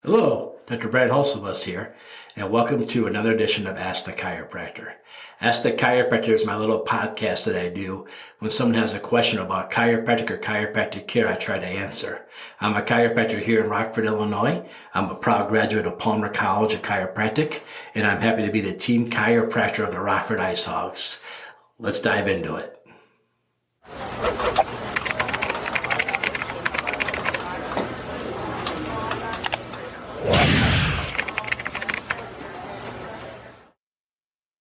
Hello, Dr. Brad Hulsebus here, and welcome to another edition of Ask the Chiropractor. Ask the Chiropractor is my little podcast that I do when someone has a question about chiropractic or chiropractic care. I try to answer. I'm a chiropractor here in Rockford, Illinois. I'm a proud graduate of Palmer College of Chiropractic, and I'm happy to be the team chiropractor of the Rockford Ice Hogs. Let's dive into it.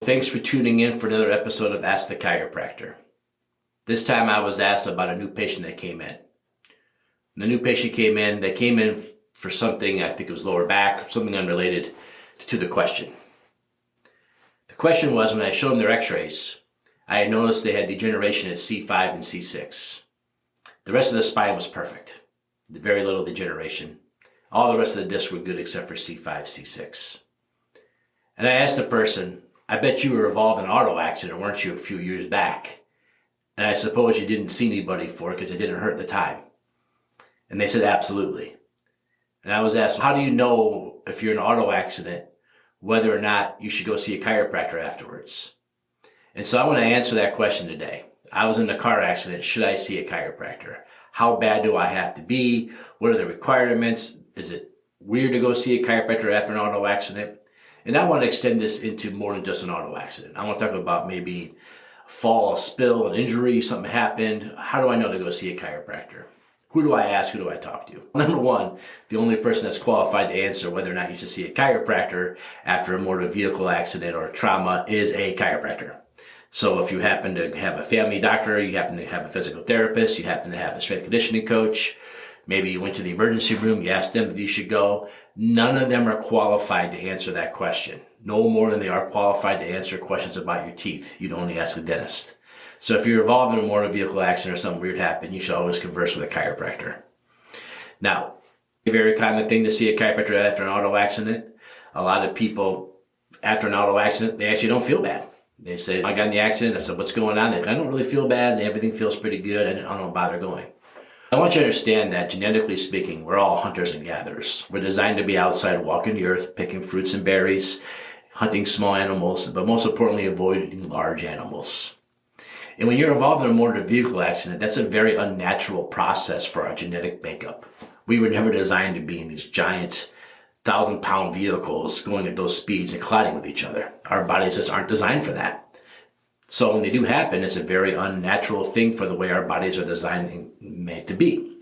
Thanks for tuning in for another episode of Ask the Chiropractor. This time I was asked about a new patient that came in. The new patient came in for something, I think it was lower back, something unrelated to the question. The question was, when I showed them their x-rays, I had noticed they had degeneration at C5 and C6. The rest of the spine was perfect. Very little degeneration. All the rest of the discs were good except for C5, C6. And I asked the person, I bet you were involved in an auto accident, weren't you, a few years back? And I suppose you didn't see anybody for it because it didn't hurt at the time. And they said, absolutely. And I was asked, how do you know if you're in an auto accident, whether or not you should go see a chiropractor afterwards? And so I want to answer that question today. I was in a car accident. Should I see a chiropractor? How bad do I have to be? What are the requirements? Is it weird to go see a chiropractor after an auto accident? And I want to extend this into more than just an auto accident. I want to talk about maybe a fall, a spill, an injury, something happened. How do I know to go see a chiropractor? Who do I ask? Who do I talk to? Number one, the only person that's qualified to answer whether or not you should see a chiropractor after a motor vehicle accident or trauma is a chiropractor. So if you happen to have a family doctor, you happen to have a physical therapist, you happen to have a strength conditioning coach, maybe you went to the emergency room, you asked them if you should go. None of them are qualified to answer that question. No more than they are qualified to answer questions about your teeth. You'd only ask a dentist. So if you're involved in a motor vehicle accident or something weird happened, you should always converse with a chiropractor. Now, a very common thing to see a chiropractor after an auto accident. A lot of people, after an auto accident, they actually don't feel bad. They say, I got in the accident. I said, what's going on? They go, I don't really feel bad. And everything feels pretty good. I don't bother going. I want you to understand that genetically speaking, we're all hunters and gatherers. We're designed to be outside walking the earth, picking fruits and berries, hunting small animals, but most importantly, avoiding large animals. And when you're involved in a motor vehicle accident, that's a very unnatural process for our genetic makeup. We were never designed to be in these giant 1,000-pound vehicles going at those speeds and colliding with each other. Our bodies just aren't designed for that. So when they do happen, it's a very unnatural thing for the way our bodies are designed and made to be.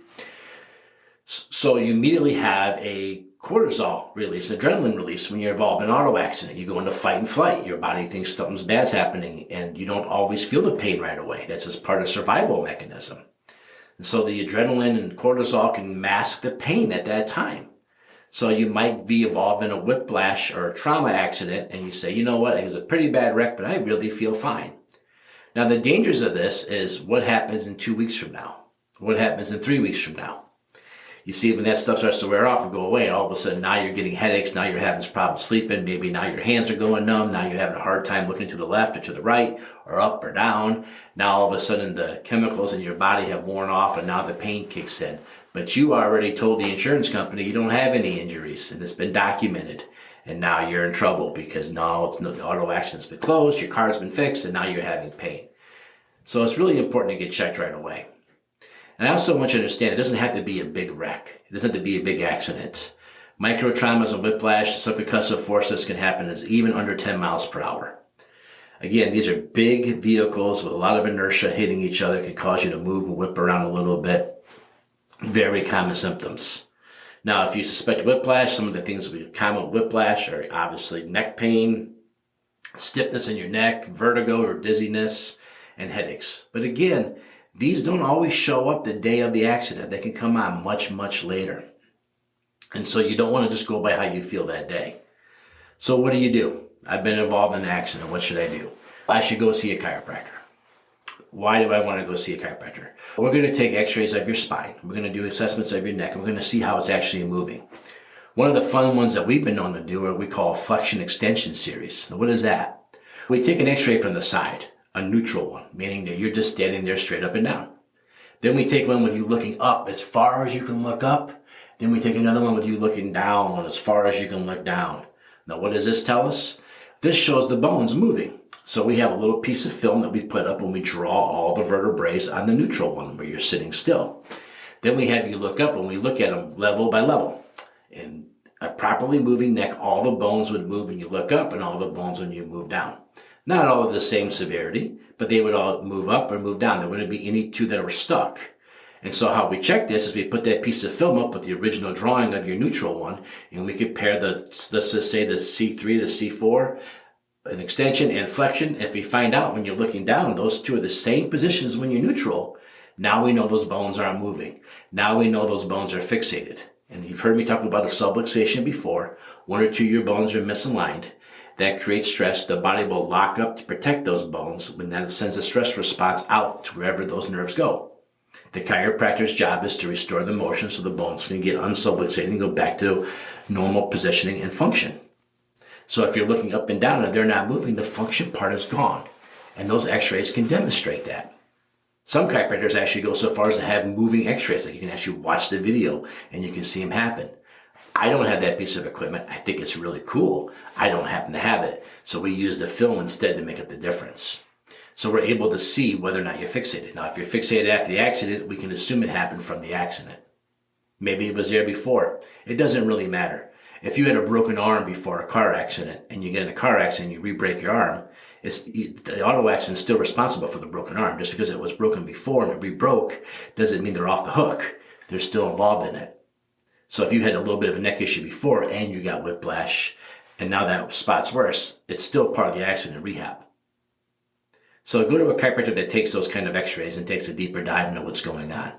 So you immediately have a cortisol release, an adrenaline release when you're involved in an auto accident. You go into fight and flight. Your body thinks something's bad's happening and you don't always feel the pain right away. That's just part of survival mechanism. And so the adrenaline and cortisol can mask the pain at that time. So you might be involved in a whiplash or a trauma accident and you say, you know what, it was a pretty bad wreck, but I really feel fine. Now the dangers of this is what happens in 2 weeks from now. What happens in 3 weeks from now. You see, when that stuff starts to wear off and go away, all of a sudden now you're getting headaches, now you're having problems sleeping, maybe now your hands are going numb, now you're having a hard time looking to the left or to the right or up or down. Now all of a sudden the chemicals in your body have worn off and now the pain kicks in. But you already told the insurance company you don't have any injuries and it's been documented. And now you're in trouble because now the auto accident's been closed, your car's been fixed, and now you're having pain. So it's really important to get checked right away. And I also want you to understand it doesn't have to be a big wreck. It doesn't have to be a big accident. Micro traumas and whiplash, subpercussive forces can happen as even under 10 miles per hour. Again, these are big vehicles with a lot of inertia hitting each other, can cause you to move and whip around a little bit. Very common symptoms. Now, if you suspect whiplash, some of the things that will be common with whiplash are obviously neck pain, stiffness in your neck, vertigo or dizziness, and headaches. But again, these don't always show up the day of the accident. They can come on much, much later. And so you don't want to just go by how you feel that day. So what do? I've been involved in an accident. What should I do? I should go see a chiropractor. Why do I want to go see a chiropractor? We're going to take x-rays of your spine. We're going to do assessments of your neck. And we're going to see how it's actually moving. One of the fun ones that we've been known to do are we call flexion extension series. Now, what is that? We take an x-ray from the side, a neutral one, meaning that you're just standing there straight up and down. Then we take one with you looking up as far as you can look up. Then we take another one with you looking down as far as you can look down. Now, what does this tell us? This shows the bones moving. So we have a little piece of film that we put up when we draw all the vertebrae on the neutral one where you're sitting still. Then we have you look up and we look at them level by level. In a properly moving neck, all the bones would move when you look up and all the bones when you move down. Not all of the same severity, but they would all move up or move down. There wouldn't be any two that were stuck. And so how we check this is we put that piece of film up with the original drawing of your neutral one, and we compare let's just say the C3 to C4, an extension and flexion. If we find out when you're looking down, those two are the same positions when you're neutral, now we know those bones aren't moving. Now we know those bones are fixated. And you've heard me talk about a subluxation before. One or two of your bones are misaligned. That creates stress. The body will lock up to protect those bones when that sends a stress response out to wherever those nerves go. The chiropractor's job is to restore the motion so the bones can get unsubluxated and go back to normal positioning and function. So if you're looking up and down and they're not moving, the function part is gone. And those x-rays can demonstrate that. Some chiropractors actually go so far as to have moving x-rays. Like you can actually watch the video and you can see them happen. I don't have that piece of equipment. I think it's really cool. I don't happen to have it. So we use the film instead to make up the difference. So we're able to see whether or not you're fixated. Now, if you're fixated after the accident, we can assume it happened from the accident. Maybe it was there before. It doesn't really matter. If you had a broken arm before a car accident and you get in a car accident, you re-break your arm, the auto accident is still responsible for the broken arm. Just because it was broken before and it re-broke doesn't mean they're off the hook. They're still involved in it. So if you had a little bit of a neck issue before and you got whiplash and now that spot's worse, it's still part of the accident rehab. So go to a chiropractor that takes those kind of x-rays and takes a deeper dive into what's going on.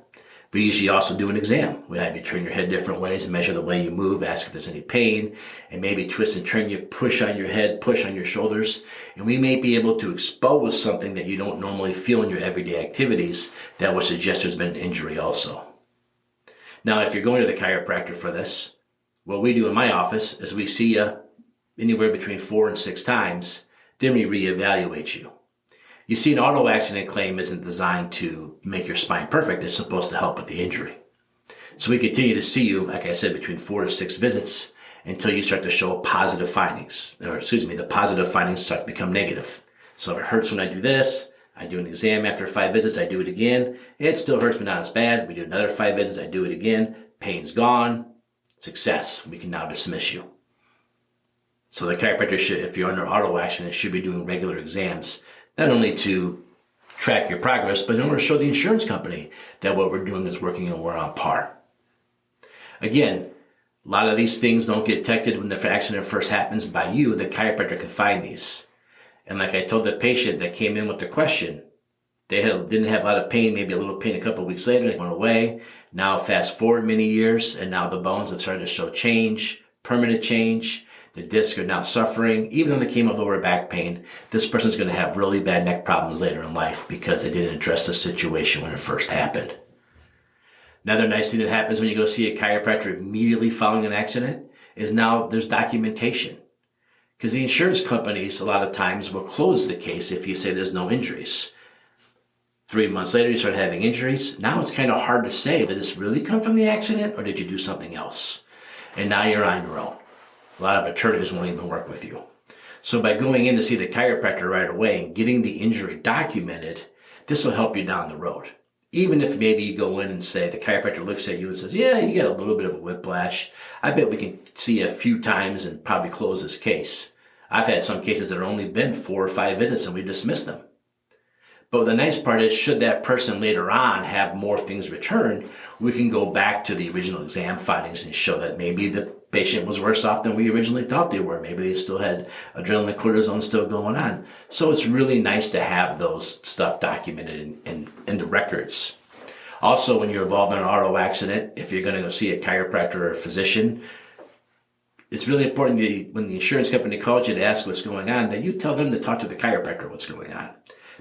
We usually also do an exam. We have you turn your head different ways and measure the way you move, ask if there's any pain, and maybe twist and turn you, push on your head, push on your shoulders. And we may be able to expose something that you don't normally feel in your everyday activities that would suggest there's been an injury also. Now, if you're going to the chiropractor for this, what we do in my office is we see you anywhere between 4 and 6 times, then we reevaluate you. You see, an auto accident claim isn't designed to make your spine perfect. It's supposed to help with the injury. So we continue to see you, like I said, between 4 to 6 visits until you start to show positive findings. The positive findings start to become negative. So if it hurts when I do this, I do an exam after 5 visits, I do it again. It still hurts, but not as bad. We do another 5 visits, I do it again. Pain's gone. Success. We can now dismiss you. So the chiropractor should, if you're under auto accident, should be doing regular exams, not only to track your progress, but in order to show the insurance company that what we're doing is working and we're on par. Again, a lot of these things don't get detected when the accident first happens by you. The chiropractor can find these. And like I told the patient that came in with the question, they didn't have a lot of pain, maybe a little pain a couple of weeks later, it went away. Now fast forward many years, and now the bones have started to show change, permanent change. The discs are now suffering. Even though they came with lower back pain, this person's going to have really bad neck problems later in life because they didn't address the situation when it first happened. Another nice thing that happens when you go see a chiropractor immediately following an accident is now there's documentation. Because the insurance companies, a lot of times, will close the case if you say there's no injuries. 3 months later, you start having injuries. Now it's kind of hard to say, did this really come from the accident or did you do something else? And now you're on your own. A lot of attorneys won't even work with you. So by going in to see the chiropractor right away and getting the injury documented, this will help you down the road. Even if maybe you go in and say, the chiropractor looks at you and says, yeah, you got a little bit of a whiplash. I bet we can see you a few times and probably close this case. I've had some cases that have only been 4 or 5 visits and we dismissed them. But the nice part is, should that person later on have more things returned, we can go back to the original exam findings and show that maybe the patient was worse off than we originally thought they were. Maybe they still had adrenaline, cortisol still going on. So it's really nice to have those stuff documented in the records. Also, when you're involved in an auto accident, if you're going to go see a chiropractor or a physician, it's really important that when the insurance company calls you to ask what's going on, that you tell them to talk to the chiropractor what's going on.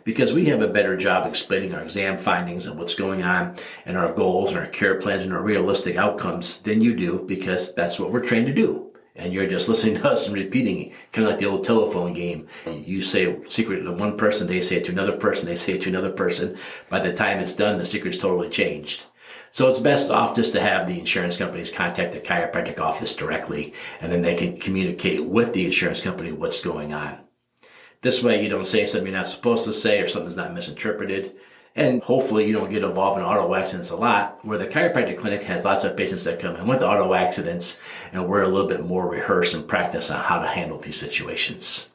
Because we have a better job explaining our exam findings and what's going on and our goals and our care plans and our realistic outcomes than you do, because that's what we're trained to do. And you're just listening to us and repeating it, kind of like the old telephone game. You say a secret to one person, they say it to another person, they say it to another person. By the time it's done, the secret's totally changed. So it's best off just to have the insurance companies contact the chiropractic office directly, and then they can communicate with the insurance company what's going on. This way you don't say something you're not supposed to say or something's not misinterpreted. And hopefully you don't get involved in auto accidents a lot, where the chiropractic clinic has lots of patients that come in with auto accidents, and we're a little bit more rehearsed and practice on how to handle these situations.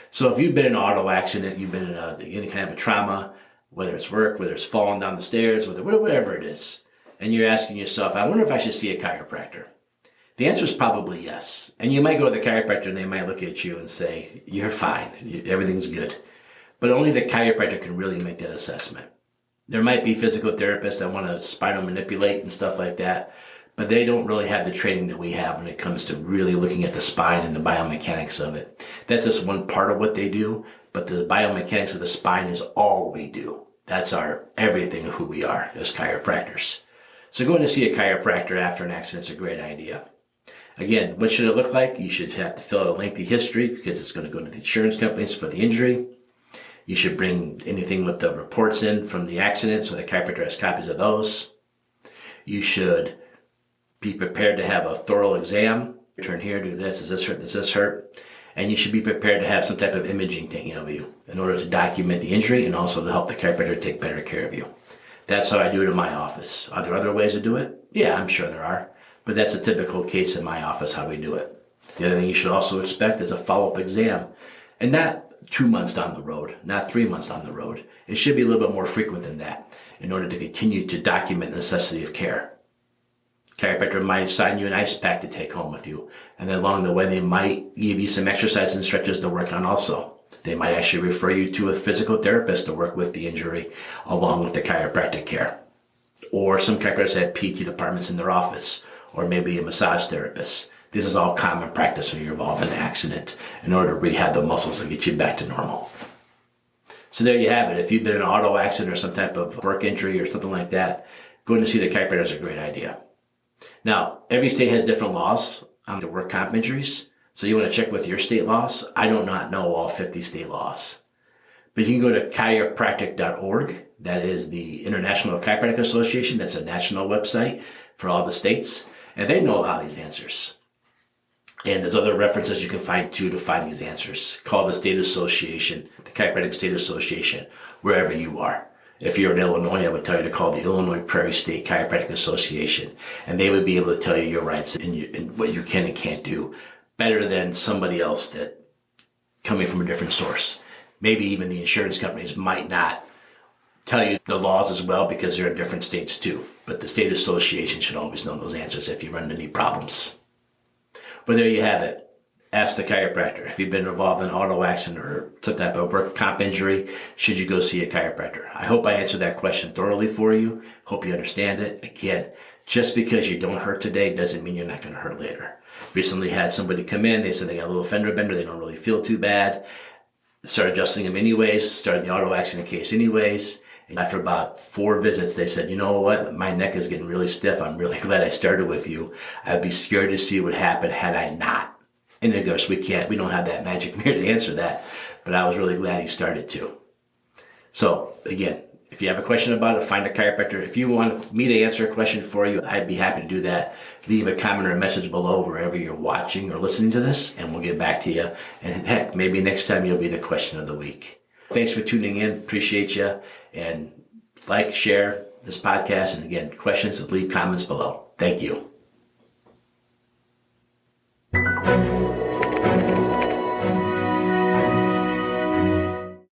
So if you've been in an auto accident, you've been in any kind of a trauma, whether it's work, whether it's falling down the stairs, whatever it is, and you're asking yourself, I wonder if I should see a chiropractor. The answer is probably yes. And you might go to the chiropractor and they might look at you and say, you're fine, everything's good. But only the chiropractor can really make that assessment. There might be physical therapists that want to spinal manipulate and stuff like that, but they don't really have the training that we have when it comes to really looking at the spine and the biomechanics of it. That's just one part of what they do, but the biomechanics of the spine is all we do. That's our everything of who we are as chiropractors. So going to see a chiropractor after an accident is a great idea. Again, what should it look like? You should have to fill out a lengthy history because it's going to go to the insurance companies for the injury. You should bring anything with the reports in from the accident so the chiropractor has copies of those. You should be prepared to have a thorough exam. Turn here, do this, does this hurt, does this hurt? And you should be prepared to have some type of imaging taken of you in order to document the injury and also to help the chiropractor take better care of you. That's how I do it in my office. Are there other ways to do it? Yeah, I'm sure there are. But that's a typical case in my office, how we do it. The other thing you should also expect is a follow-up exam. And not 2 months down the road, not 3 months down the road. It should be a little bit more frequent than that in order to continue to document the necessity of care. Chiropractor might assign you an ice pack to take home with you. And then along the way, they might give you some exercises and stretches to work on also. They might actually refer you to a physical therapist to work with the injury along with the chiropractic care. Or some chiropractors have PT departments in their office, or maybe a massage therapist. This is all common practice when you're involved in an accident in order to rehab the muscles and get you back to normal. So there you have it. If you've been in an auto accident or some type of work injury or something like that, going to see the chiropractor is a great idea. Now, every state has different laws on the work comp injuries. So you want to check with your state laws. I do not know all 50 state laws. But you can go to chiropractic.org. That is the International Chiropractic Association. That's a national website for all the states. And they know a lot of these answers. And there's other references you can find too to find these answers. Call the state association, the Chiropractic State Association, wherever you are. If you're in Illinois, I would tell you to call the Illinois Prairie State Chiropractic Association. And they would be able to tell you your rights and what you can and can't do better than somebody else that coming from a different source. Maybe even the insurance companies might not tell you the laws as well because they're in different states too. But the state association should always know those answers if you run into any problems. But there you have it. Ask the chiropractor. If you've been involved in an auto accident or some type of work comp injury, should you go see a chiropractor? I hope I answered that question thoroughly for you. Hope you understand it. Again, just because you don't hurt today doesn't mean you're not going to hurt later. Recently had somebody come in. They said they got a little fender bender. They don't really feel too bad. Started adjusting them anyways. Started the auto accident case anyways. And after about 4 visits, they said, you know what? My neck is getting really stiff. I'm really glad I started with you. I'd be scared to see what happened had I not. And of course, we don't have that magic mirror to answer that. But I was really glad he started too. So again, if you have a question about it, find a chiropractor. If you want me to answer a question for you, I'd be happy to do that. Leave a comment or a message below wherever you're watching or listening to this, and we'll get back to you. And heck, maybe next time you'll be the question of the week. Thanks for tuning in. Appreciate you. And like, share this podcast. And again, questions, leave comments below. Thank you.